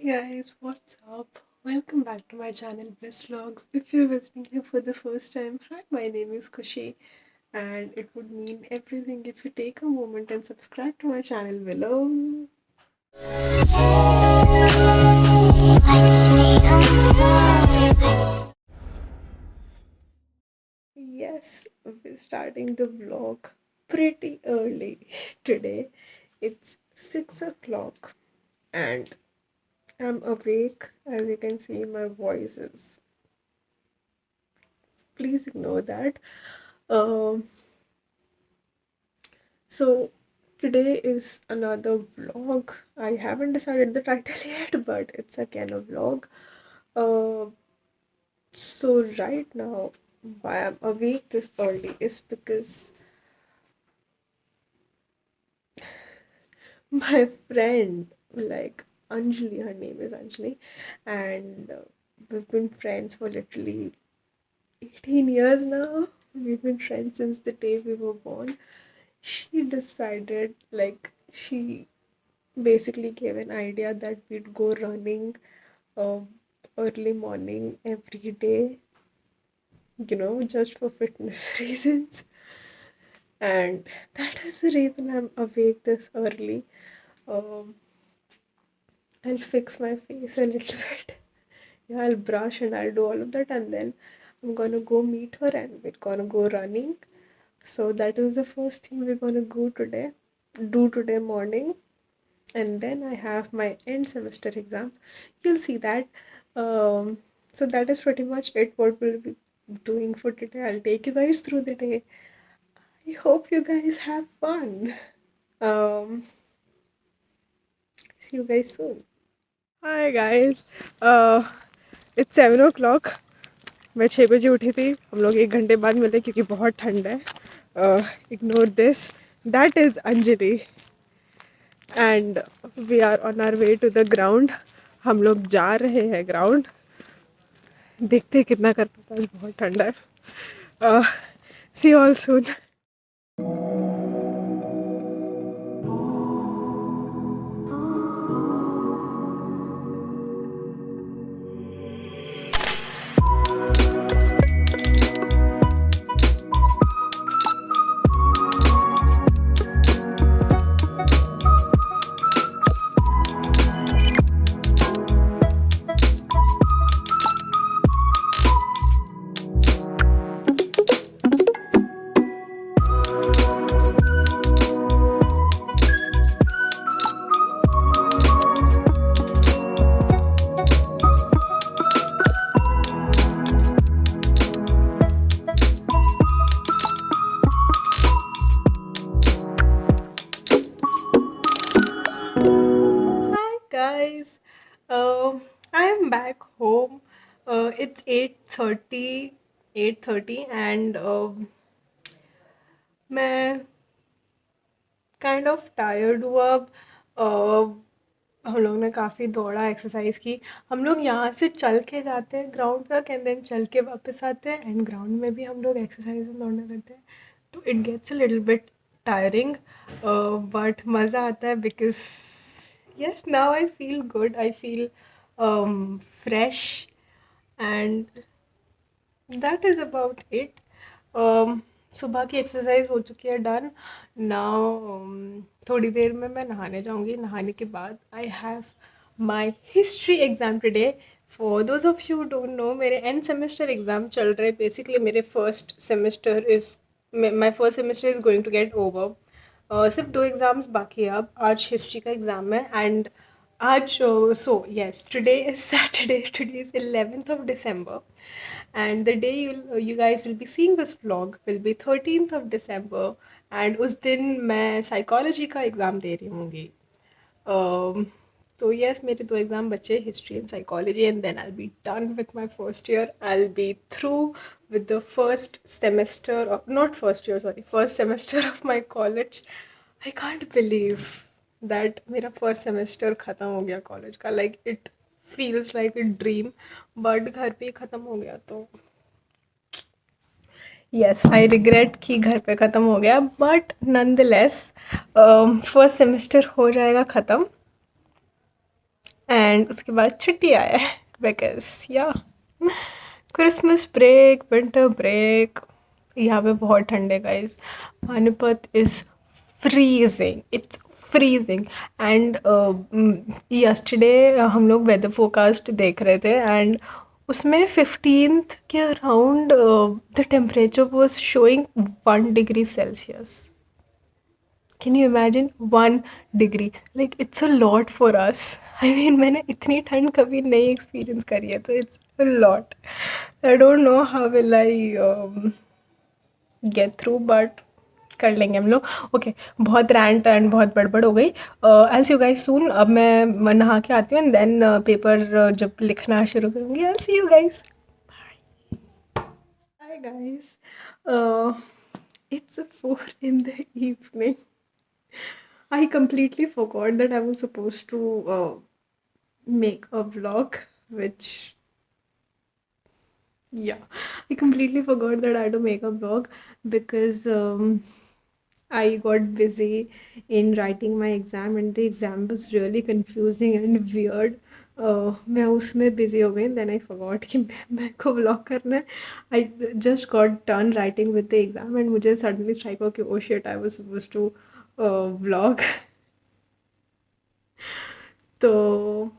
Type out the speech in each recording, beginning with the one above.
Hey guys, what's up? Welcome back to my channel Bliss Vlogs. If you're visiting here for the first time, hi, my name is Kushi, and it would mean everything if you take a moment and subscribe to my channel below. Yes, we're starting the vlog pretty early today. It's 6 o'clock, and I'm awake. As you can see, my voice is. Please ignore that. Um, So today is another vlog. I haven't decided the title yet, but it's again a vlog. Uh, so right now, why I'm awake this early is because my friend, like Anjali, her name is Anjali, and we've been friends for literally 18 years now. We've been friends since the day we were born. She decided, like, she basically gave an idea that we'd go running uh, early morning every day, just for fitness reasons. And that is the reason I'm awake this early. Um, I'll fix my face a little bit. Yeah, I'll brush and I'll do all of that, and then I'm gonna go meet her and we're gonna go running. So that is the first thing we're gonna do today morning. And then I have my end semester exams. You'll see that. Um, so that is pretty much it. What we'll be doing for today. I'll take you guys through the day. I hope you guys have fun. Um, See you guys soon. Hi guys. Uh, it's 7 o'clock. मैं 6 बजे उठी थी. हम लोग 1 घंटे बाद मिले क्योंकि बहुत ठंड है. Ignore this. That is Anjali. And we are on our way to the ground. हम लोग जा रहे हैं ग्राउंड. देखते हैं कितना कर पाता है. बहुत ठंडा है. See all soon. Hi guys. I am back home. It's 8:30 and मैं काइंड ऑफ टायर्ड हूँ अब. हम लोग ने काफ़ी दौड़ा, एक्सरसाइज की. हम लोग यहाँ से चल के जाते हैं ग्राउंड तक एंड देन चल के वापस आते हैं, एंड ग्राउंड में भी हम लोग एक्सरसाइज एंड दौड़ना करते हैं. तो it gets a little bit tiring, but मज़ा आता है because yes, now I feel good. I feel fresh, and that is about it. सुबह की एक्सरसाइज हो चुकी है, डन. नाउ थोड़ी देर में मैं नहाने जाऊंगी. नहाने के बाद I have my history exam today. For those of you don't know, मेरे एंड सेमेस्टर एग्ज़ाम चल रहे. बेसिकली मेरे first semester is my first semester is going to get over. सिर्फ 2 एग्ज़ाम्स बाकी है अब. आज हिस्ट्री का एग्ज़ाम है एंड आज so yes, today is Saturday. Today is 11th of December, and the day you guys will be seeing this vlog will be 13th of December, and उस दिन मैं साइकोलॉजी का एग्ज़ाम दे रही होंगी. तो यस, मेरे 2 एग्ज़ाम बचे, history and psychology, and then I be done with my first year. I be through with the first semester of, not first year, sorry, first semester of my college. I can't believe that मेरा first semester ख़त्म हो गया college का. Like it feels like a dream, but घर पे ही ख़त्म हो गया. तो yes, I regret कि घर पे ख़त्म हो गया, but nonetheless first semester हो जाएगा ख़त्म. एंड उसके बाद छुट्टी आया है बिकॉज या क्रिसमस ब्रेक, विंटर ब्रेक। यहाँ पे बहुत ठंड है guys. Panipat is freezing, it's freezing. And yesterday हम लोग वेदर फोरकास्ट देख रहे थे एंड उसमें 15th के around the temperature was showing 1 degree Celsius. Can you imagine 1 degree? Like it's a lot for us. I mean मैंने इतनी ठंड कभी नहीं एक्सपीरियंस करी है, तो it's a lot. I don't know how will I get through, but कर लेंगे हम लोग। ओके, बहुत रैंट एंड बहुत बड़बड़ हो गई। आई सी यू गाइस सून। अब मैं नहा के आती हूँ एंड देन पेपर जब लिखना शुरू करूँगी, I see you guys. Hi guys. It's 4 in the evening. I completely forgot that I was supposed to make a vlog, which, yeah, I completely forgot that I had to make a vlog because I got busy in writing my exam and the exam was really confusing and weird. मैं उसमें busy हो गई, then I forgot कि मैं को vlog करना है। I just got done writing with the exam and मुझे सडनली स्ट्राइक हो कि oh shit, I was suppose to vlog. तो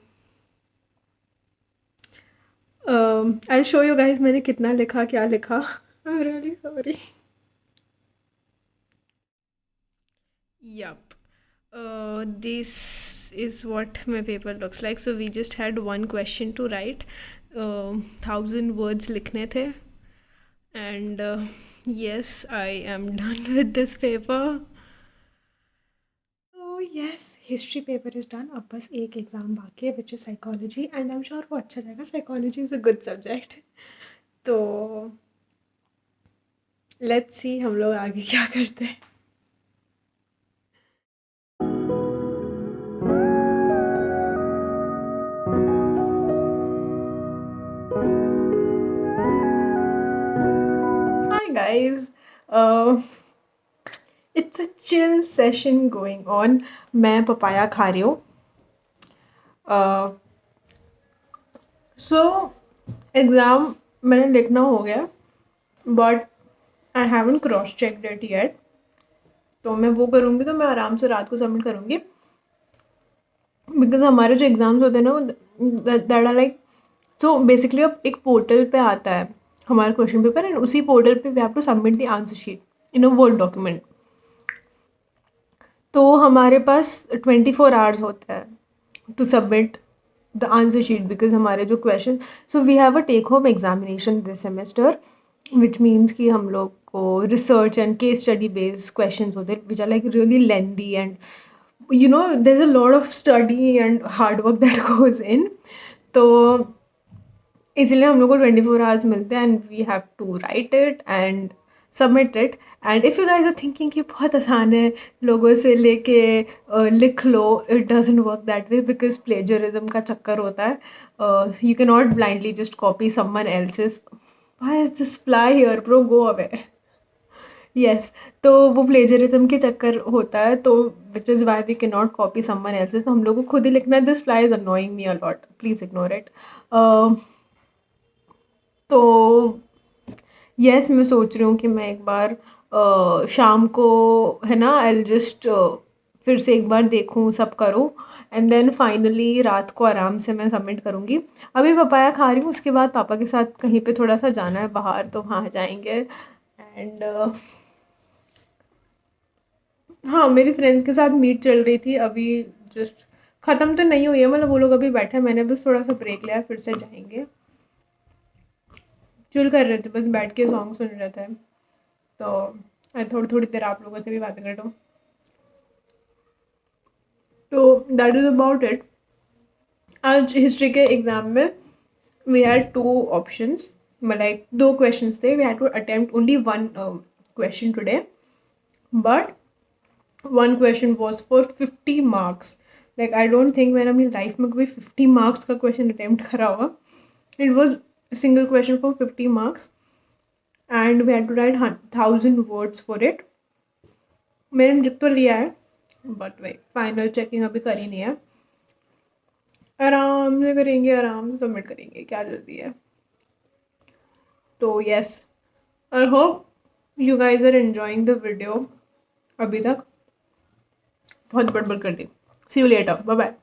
आई शो यू गाइज मैंने कितना लिखा, क्या लिखा। I am really sorry. Yup. This is what my paper looks like. So we just had one question to write. 1,000 words लिखने थे. And yes, I am done with this paper. So yes, history paper is done. अब बस एक exam बाकी है which is psychology, and I'm sure वो अच्छा जाएगा. Psychology is a good subject. तो let's see हम लोग आगे क्या करते हैं. Hi guys. It's a chill session going on. मैं पपाया खा रही हूँ. So एग्ज़ाम मैंने लिखना हो गया, but I haven't cross checked it yet. तो मैं वो करूँगी तो मैं आराम से रात को सबमिट करूँगी, बिकॉज हमारे जो एग्ज़ाम्स होते हैं ना दैट आर लाइक, तो बेसिकली अब एक पोर्टल पे आता है हमारा क्वेश्चन पेपर एंड उसी पोर्टल पे we have to submit the answer sheet in a word document. तो हमारे पास 24 hours होता है to submit the answer sheet, because हमारे जो question, so we have a take home examination this semester, which means कि हम लोग को research and case study based question होते हैं which are like really lengthy and you know there's a lot of study and hard work that goes in. तो इसलिए हम लोग को 24 hours मिलते हैं and we have to write it and submit it. And if you guys are thinking कि बहुत आसान है, लोगों से लेके लिख लो, it doesn't work that way because plagiarism का चक्कर होता है. You can not blindly just copy someone else's. Why is this fly here bro, go away. Yes, तो वो प्लेजरिज्म के चक्कर होता है, तो which is why we can not copy someone else's. तो हम लोग को खुद ही लिखना है. This fly is annoying me a lot, please ignore it. तो यस, मैं सोच रही हूँ कि मैं एक बार शाम को, है ना, आई जस्ट फिर से एक बार देखूँ, सब करूँ एंड देन फाइनली रात को आराम से मैं सबमिट करूँगी. अभी पपाया खा रही हूँ, उसके बाद पापा के साथ कहीं पे थोड़ा सा जाना है बाहर, तो वहाँ जाएंगे. एंड हाँ, मेरी फ्रेंड्स के साथ मीट चल रही थी अभी, जस्ट ख़त्म तो नहीं हुई है, मतलब वो लोग अभी बैठे हैं, मैंने बस थोड़ा सा ब्रेक लिया, फिर से जाएंगे. चिल कर रहे थे, बस बैठ के सॉन्ग सुन रहे थे, तो मैं थोड़ी थोड़ी देर आप लोगों से भी बातें कर लूँ. तो दैट इज़ अबाउट इट. आज हिस्ट्री के एग्ज़ाम में we had 2 options, like 2 questions थे. We had to attempt only 1 question today, but 1 question was for 50 marks. Like I don't think मैंने अपनी लाइफ में कभी 50 marks का क्वेश्चन अटेम्प्ट करा होगा. It was single question for 50 marks and we had to write 1,000 words for it. मैंने लिख तो लिया है, बट वही फाइनल चेकिंग अभी करी नहीं है. अराउंड आराम से करेंगे, आराम से सबमिट करेंगे, क्या जल्दी है। तो yes, I hope you guys are enjoying the video. अभी तक बहुत बड़बड़ कर दी। See you later, bye bye.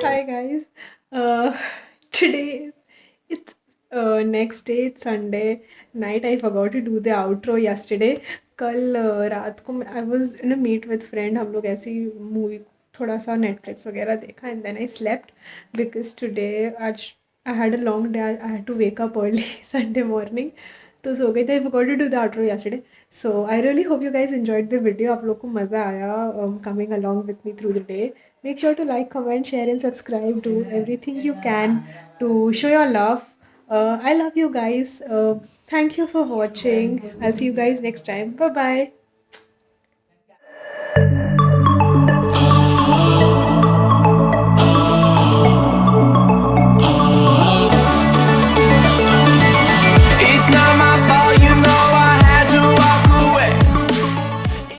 Hi guys. Today it's next day. It's Sunday night. I forgot to do the outro yesterday. कल रात को I was in a meet with friend. हम लोग ऐसी मूवी थोड़ा सा Netflix वगैरह देखा and then I slept because today आज I had a long day. I had to wake up early Sunday morning. तो सो गई थी. I forgot to do the outro yesterday. So I really hope you guys enjoyed the video. आप लोग को मज़ा आया coming along with me through the day. Make sure to like, comment, share and subscribe. Do everything you can to show your love. I love you guys. Thank you for watching. I'll see you guys next time. Bye bye.